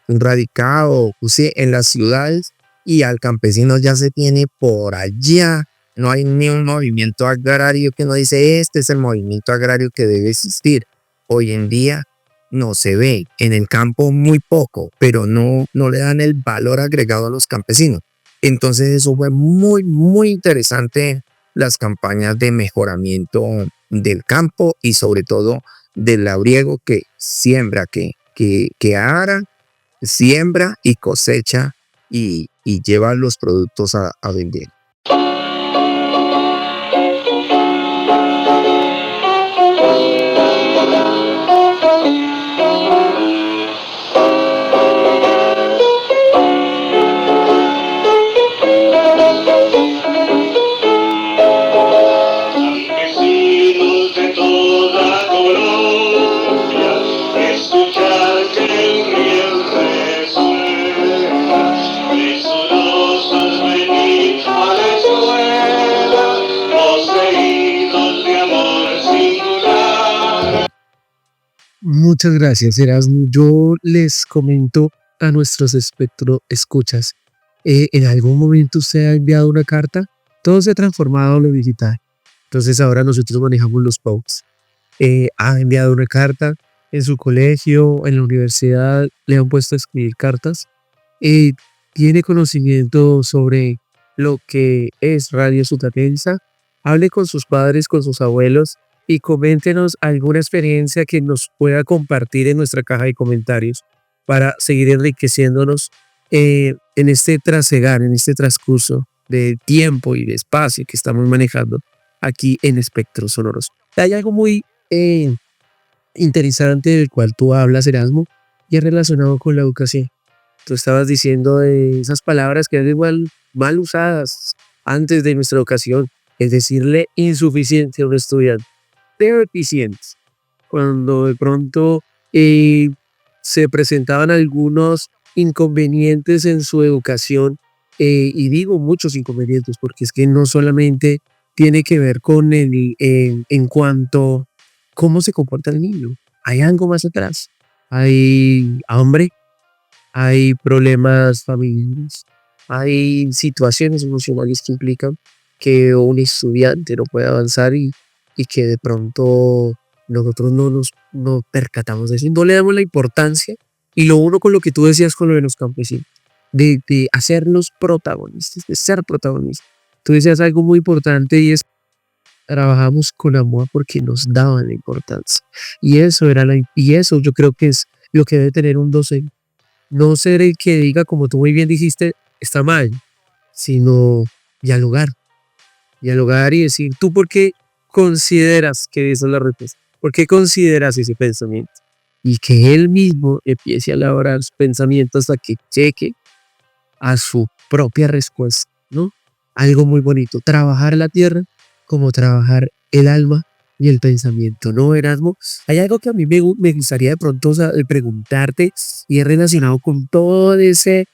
radicado, sí, en las ciudades, y al campesino ya se tiene por allá. No hay ni un movimiento agrario que no dice este es el movimiento agrario que debe existir. Hoy en día no se ve, en el campo muy poco, pero no le dan el valor agregado a los campesinos. Entonces eso fue muy, muy interesante, las campañas de mejoramiento del campo y sobre todo del labriego que siembra, que ara, siembra y cosecha y lleva los productos a vender. Muchas gracias, Erasmo. Yo les comento a nuestros espectro escuchas. ¿En algún momento usted ha enviado una carta? Todo se ha transformado en lo digital. Entonces ahora nosotros manejamos los posts. ¿Ha enviado una carta en su colegio, en la universidad? ¿Le han puesto a escribir cartas? ¿Tiene conocimiento sobre lo que es Radio Sutatensa? Hable con sus padres, con sus abuelos y coméntenos alguna experiencia que nos pueda compartir en nuestra caja de comentarios para seguir enriqueciéndonos en este trasegar, en este transcurso de tiempo y de espacio que estamos manejando aquí en Espectros Sonoros. Hay algo muy interesante del cual tú hablas, Erasmo, y es relacionado con la educación. Tú estabas diciendo de esas palabras que eran igual mal usadas antes de nuestra educación, es decirle insuficiente a un estudiante, deficientes, cuando de pronto se presentaban algunos inconvenientes en su educación, y digo muchos inconvenientes porque es que no solamente tiene que ver con en cuanto cómo se comporta el niño, hay algo más atrás, hay hambre, hay problemas familiares, hay situaciones emocionales que implican que un estudiante no puede avanzar y que de pronto nosotros no percatamos de eso, no le damos la importancia. Y lo uno con lo que tú decías con lo de los campesinos, de hacernos protagonistas, de ser protagonistas. Tú decías algo muy importante y es, trabajamos con amor porque nos daban la importancia. Y eso yo creo que es lo que debe tener un docente. No ser el que diga, como tú muy bien dijiste, está mal, sino dialogar. Dialogar y decir, ¿tú por qué consideras que esa es la respuesta? ¿Por qué consideras ese pensamiento? Y que él mismo empiece a elaborar su pensamiento hasta que llegue a su propia respuesta, ¿no? Algo muy bonito, trabajar la tierra como trabajar el alma y el pensamiento, ¿no, Erasmo? Hay algo que a mí me gustaría de pronto preguntarte y es relacionado con todo ese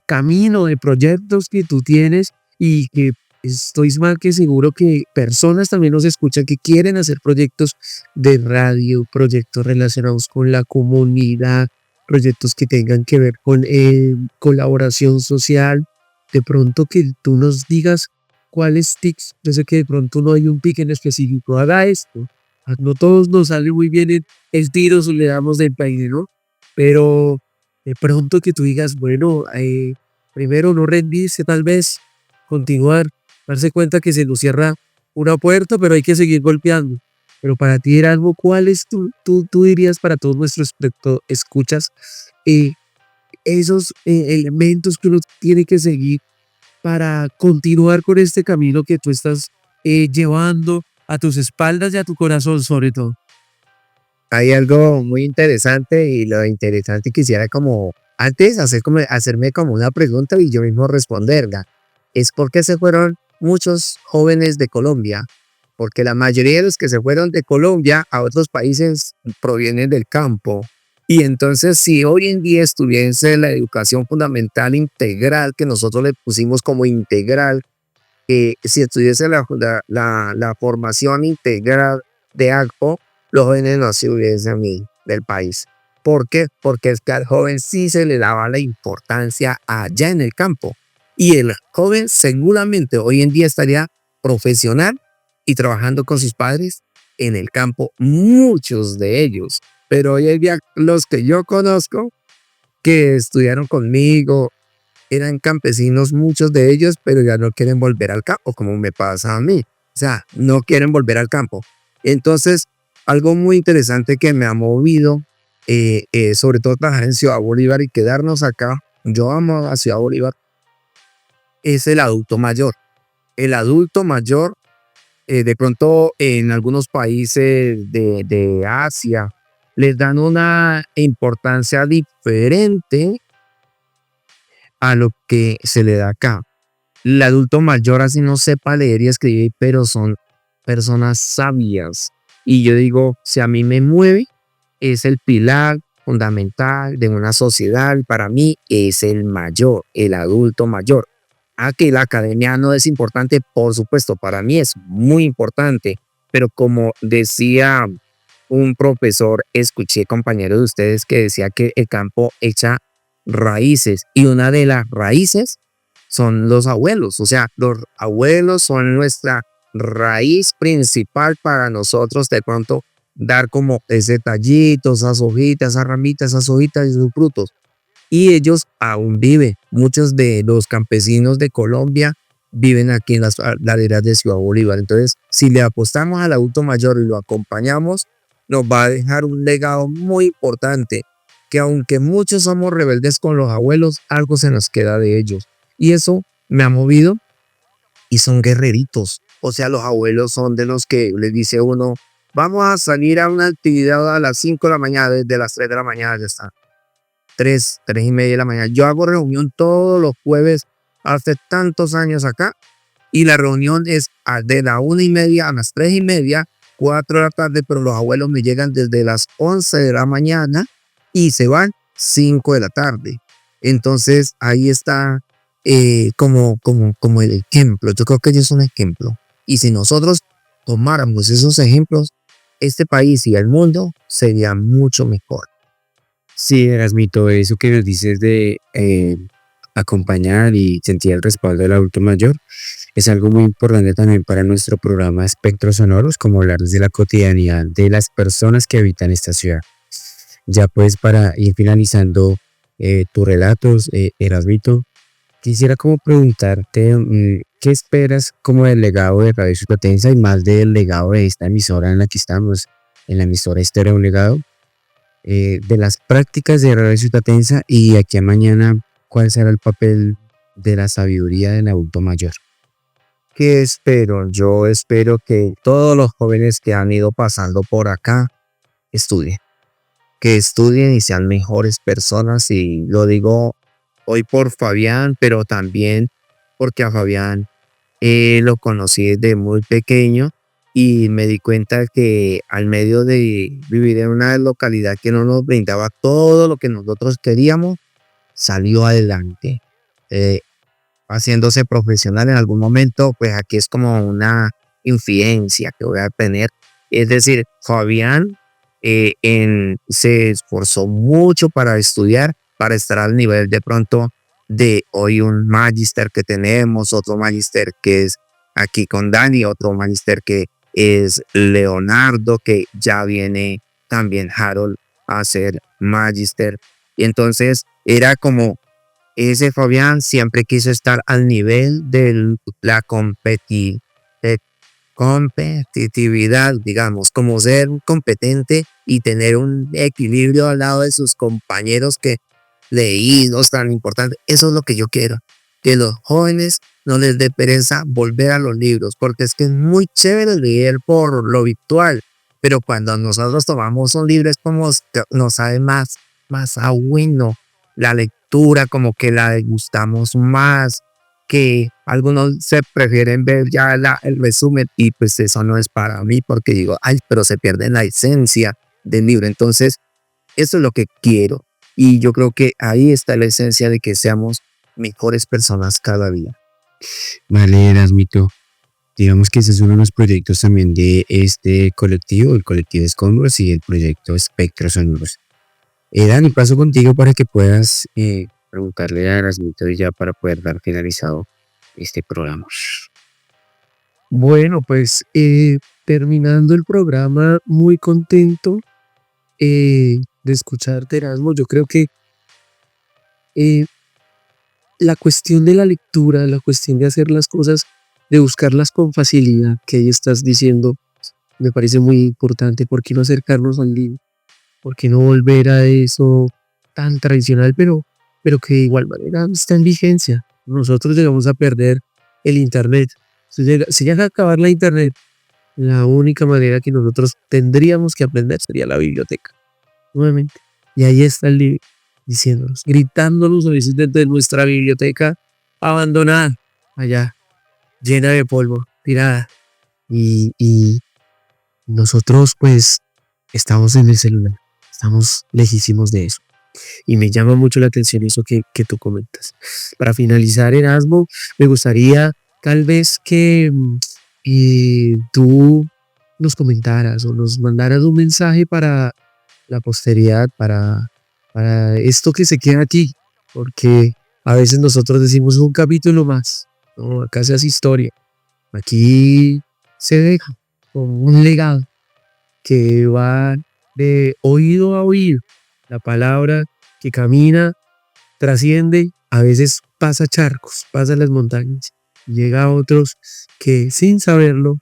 camino de proyectos que tú tienes y que estoy más que seguro que personas también nos escuchan que quieren hacer proyectos de radio, proyectos relacionados con la comunidad, proyectos que tengan que ver con colaboración social. De pronto que tú nos digas cuáles tics, yo sé que de pronto no hay un pick en específico, haga esto. No todos nos sale muy bien el tiro, le damos del país, ¿no? Pero de pronto que tú digas, bueno, primero no rendirse, tal vez continuar, darse cuenta que se nos cierra una puerta, pero hay que seguir golpeando. Pero para ti, Erasmo, ¿cuál es tú dirías para todos nuestros escuchas esos elementos que uno tiene que seguir para continuar con este camino que tú estás llevando a tus espaldas y a tu corazón sobre todo? Hay algo muy interesante y lo interesante quisiera como antes hacerme como una pregunta y yo mismo responderla. Es por qué se fueron muchos jóvenes de Colombia, porque la mayoría de los que se fueron de Colombia a otros países provienen del campo. Y entonces si hoy en día estuviese la educación fundamental integral, que nosotros le pusimos como integral, si estuviese la formación integral de AGPO, los jóvenes no se hubiesen ido del país. ¿Por qué? Porque es que al joven sí se le daba la importancia allá en el campo. Y el joven seguramente hoy en día estaría profesional y trabajando con sus padres en el campo, muchos de ellos. Pero hoy en día los que yo conozco, que estudiaron conmigo, eran campesinos, muchos de ellos, pero ya no quieren volver al campo, como me pasa a mí. O sea, no quieren volver al campo. Entonces, algo muy interesante que me ha movido, sobre todo trabajar en Ciudad Bolívar y quedarnos acá, yo amo a Ciudad Bolívar, es el adulto mayor. El adulto mayor, de pronto en algunos países de Asia, les dan una importancia diferente a lo que se le da acá. El adulto mayor así no sepa leer y escribir, pero son personas sabias. Y yo digo, si a mí me mueve, es el pilar fundamental de una sociedad. Para mí es el mayor, el adulto mayor. Que la academia no es importante, por supuesto, para mí es muy importante, pero como decía un profesor, escuché compañero de ustedes que decía que el campo echa raíces y una de las raíces son los abuelos, o sea, los abuelos son nuestra raíz principal para nosotros de pronto dar como ese tallito, esas hojitas, esas ramitas, esas hojitas y esos frutos. Y ellos aún viven. Muchos de los campesinos de Colombia viven aquí en las laderas de Ciudad Bolívar. Entonces, si le apostamos al adulto mayor y lo acompañamos, nos va a dejar un legado muy importante, que aunque muchos somos rebeldes con los abuelos, algo se nos queda de ellos. Y eso me ha movido y son guerreritos. O sea, los abuelos son de los que les dice uno, vamos a salir a una actividad a las 5 de la mañana, desde las 3 de la mañana ya está. 3:30 de la mañana. Yo hago reunión todos los jueves hace tantos años acá y la reunión es de la 1:30 a las 3:30, 4 de la tarde, pero los abuelos me llegan desde las 11 de la mañana y se van 5 de la tarde. Entonces ahí está como el ejemplo. Yo creo que ellos son un ejemplo. Y si nosotros tomáramos esos ejemplos, este país y el mundo sería mucho mejor. Sí, Erasmito, eso que nos dices de acompañar y sentir el respaldo del adulto mayor Es algo muy importante también para nuestro programa Espectros Sonoros, como hablar de la cotidianidad de las personas que habitan esta ciudad. Ya pues para ir finalizando tus relatos, Erasmito, quisiera como preguntarte qué esperas como del legado de Radio Sutatensa y más del legado de esta emisora en la que estamos, en la emisora Estéreo Un Legado, de las prácticas de Radio Sutatensa y aquí a mañana, ¿cuál será el papel de la sabiduría del adulto mayor? ¿Qué espero? Yo espero que todos los jóvenes que han ido pasando por acá estudien. Que estudien y sean mejores personas. Y lo digo hoy por Fabián, pero también porque a Fabián lo conocí desde muy pequeño y me di cuenta que al medio de vivir en una localidad que no nos brindaba todo lo que nosotros queríamos, salió adelante. Haciéndose profesional en algún momento, pues aquí es como una infidencia que voy a tener. Es decir, Fabián se esforzó mucho para estudiar, para estar al nivel de pronto de hoy un magister que tenemos, otro magister que es aquí con Dani, otro magister que es Leonardo, que ya viene también Harold a ser magister. Y entonces era como ese Fabián siempre quiso estar al nivel de la competitividad, digamos, como ser competente y tener un equilibrio al lado de sus compañeros que leídos tan importantes. Eso es lo que yo quiero, que los jóvenes no les dé pereza volver a los libros, porque es que es muy chévere leer por lo virtual, pero cuando nosotros tomamos un libro es como nos sabe más a bueno la lectura, como que la degustamos más, que algunos se prefieren ver ya el resumen y pues eso no es para mí porque digo, ay, pero se pierde la esencia del libro. Entonces, eso es lo que quiero y yo creo que ahí está la esencia de que seamos mejores personas cada día. Vale, Erasmito. Digamos que ese es uno de los proyectos también de este colectivo, el colectivo Escombros y el proyecto Espectros Sonoros. Dani, paso contigo para que puedas preguntarle a Erasmito ya para poder dar finalizado este programa. Bueno, pues terminando el programa, muy contento de escucharte, Erasmo. Yo creo que la cuestión de la lectura, la cuestión de hacer las cosas, de buscarlas con facilidad, que ahí estás diciendo, me parece muy importante. ¿Por qué no acercarnos al libro? ¿Por qué no volver a eso tan tradicional, pero que de igual manera está en vigencia? Nosotros llegamos a perder el internet. Si llega a acabar la internet, la única manera que nosotros tendríamos que aprender sería la biblioteca. Nuevamente. Y ahí está el libro, diciéndonos, gritándonos a veces desde nuestra biblioteca abandonada, allá, llena de polvo, tirada. Y nosotros pues estamos en el celular. Estamos lejísimos de eso. Y me llama mucho la atención eso que tú comentas. Para finalizar, Erasmo, me gustaría tal vez que tú nos comentaras o nos mandaras un mensaje para la posteridad, para esto que se queda aquí. Porque a veces nosotros decimos un capítulo más. No, acá se hace historia. Aquí se deja como un legado que va de oído a oído, la palabra que camina, trasciende, a veces pasa charcos, pasa las montañas, llega a otros que sin saberlo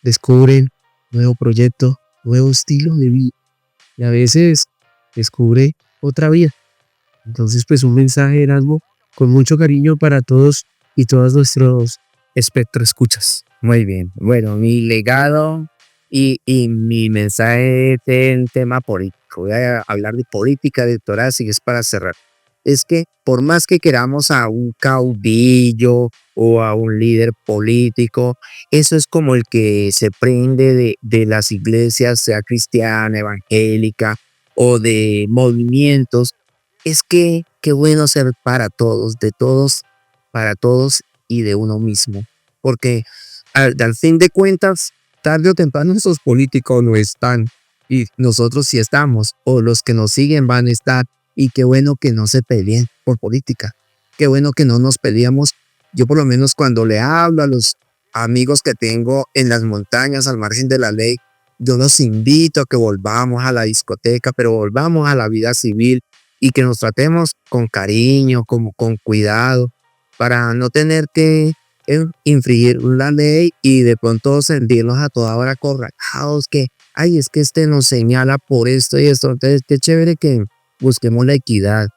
descubren nuevo proyecto, nuevo estilo de vida y a veces descubre otra vida. Entonces pues un mensaje, Erasmo, con mucho cariño para todos y todas nuestros espectro escuchas. Muy bien, bueno, mi legado y mi mensaje en tema político. Voy a hablar de política electoral, si es para cerrar. Es que por más que queramos a un caudillo o a un líder político, eso es como el que se prende de las iglesias, sea cristiana, evangélica o de movimientos. Es que qué bueno ser para todos, de todos, para todos y de uno mismo. Porque al fin de cuentas, tarde o temprano esos políticos no están y nosotros sí estamos, o los que nos siguen van a estar. Y qué bueno que no se peleen por política, qué bueno que no nos peleamos Yo por lo menos cuando le hablo a los amigos que tengo en las montañas al margen de la ley, yo los invito a que volvamos a la discoteca, pero volvamos a la vida civil y que nos tratemos con cariño, como con cuidado, para no tener que infringir la ley y de pronto sentirnos a toda hora acorralados que, ay, es que este nos señala por esto y esto. Entonces, qué chévere que busquemos la equidad,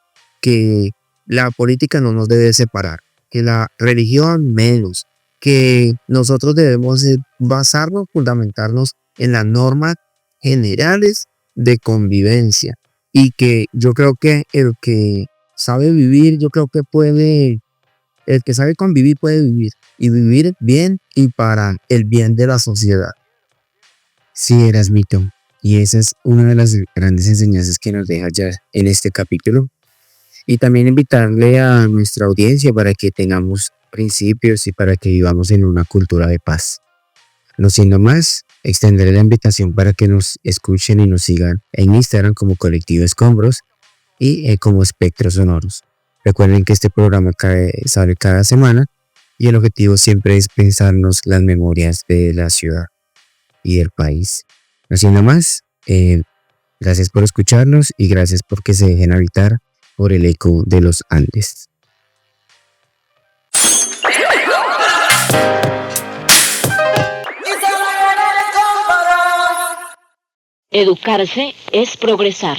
que la política no nos debe separar, que la religión menos, que nosotros debemos basarnos, fundamentarnos en las normas generales de convivencia y que yo creo que el que sabe vivir, yo creo que puede, el que sabe convivir puede vivir y vivir bien y para el bien de la sociedad. Sí, Erasmito, y esa es una de las grandes enseñanzas que nos deja ya en este capítulo. Y también invitarle a nuestra audiencia para que tengamos principios y para que vivamos en una cultura de paz. No siendo más, extenderé la invitación para que nos escuchen y nos sigan en Instagram como Colectivo Escombros y como Espectros Sonoros. Recuerden que este programa sale cada semana y el objetivo siempre es pensarnos las memorias de la ciudad y del país. No siendo más, gracias por escucharnos y gracias porque se dejen habitar por el eco de los Andes. Educarse es progresar.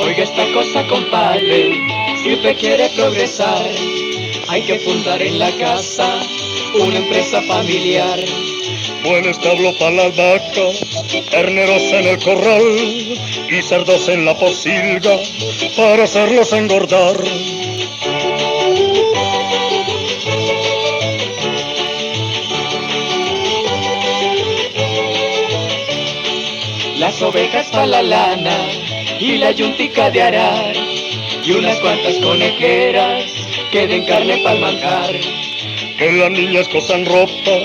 Oiga esta cosa, compadre, si usted quiere progresar, hay que fundar en la casa una empresa familiar. Buen establo para las vacas, terneros en el corral y cerdos en la pocilga para hacerlos engordar. Las ovejas para la lana y la yuntica de arar y unas cuantas conejeras que den carne para el manjar. Que las niñas cosan ropa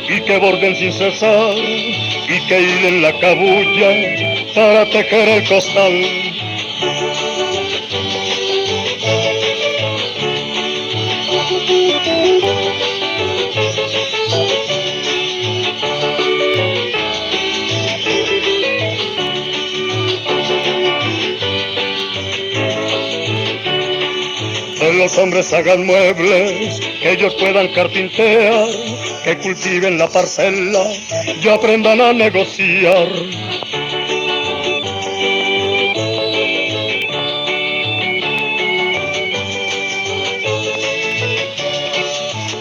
y que borden sin cesar y que hilen la cabulla para tejer el costal. Que los hombres hagan muebles, que ellos puedan carpintear, que cultiven la parcela y aprendan a negociar.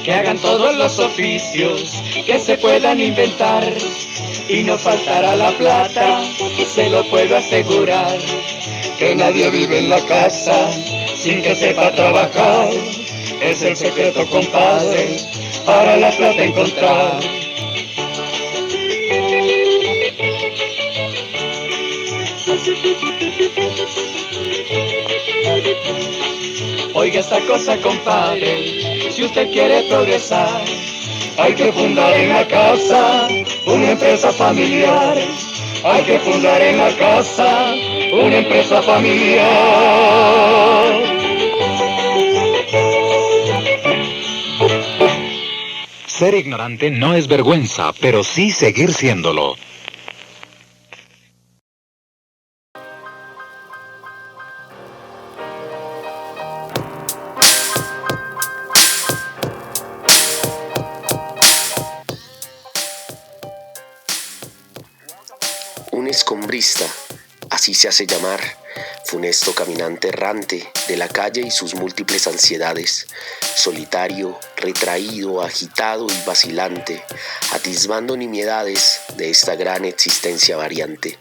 Que hagan todos los oficios que se puedan inventar y no faltará la plata, se lo puedo asegurar. Que nadie vive en la casa sin que sepa trabajar, es el secreto, compadre, para la plata encontrar. Oiga esta cosa, compadre, si usted quiere progresar, hay que fundar en la casa una empresa familiar. Hay que fundar en la casa una empresa familiar. Ser ignorante no es vergüenza, pero sí seguir siéndolo. Un escombrista, así se hace llamar, funesto caminante errante de la calle y sus múltiples ansiedades, solitario, retraído, agitado y vacilante, atisbando nimiedades de esta gran existencia variante.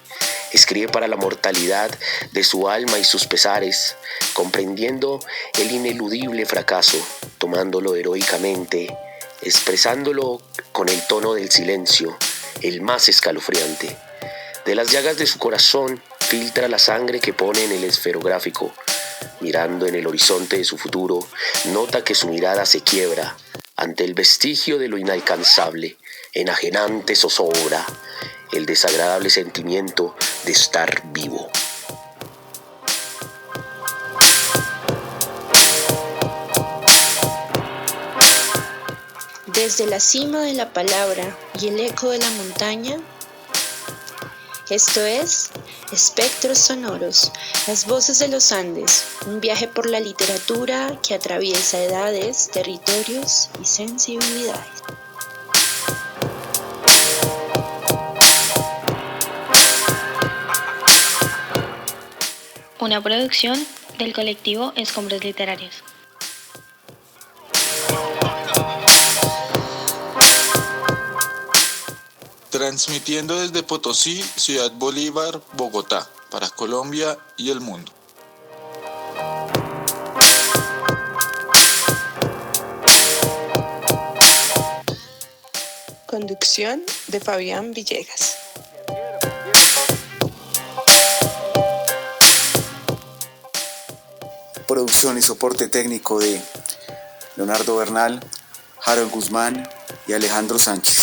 Escribe para la mortalidad de su alma y sus pesares, comprendiendo el ineludible fracaso, tomándolo heroicamente, expresándolo con el tono del silencio, el más escalofriante. De las llagas de su corazón filtra la sangre que pone en el esferográfico. Mirando en el horizonte de su futuro, nota que su mirada se quiebra ante el vestigio de lo inalcanzable, enajenante zozobra. el desagradable sentimiento de estar vivo. Desde la cima de la palabra y el eco de la montaña, esto es Espectros Sonoros, las voces de los Andes, un viaje por la literatura que atraviesa edades, territorios y sensibilidades. Una producción del colectivo Escombros Literarios. Transmitiendo desde Potosí, Ciudad Bolívar, Bogotá, para Colombia y el mundo. Conducción de Fabián Villegas. Producción y soporte técnico de Leonardo Bernal, Harold Guzmán y Alejandro Sánchez.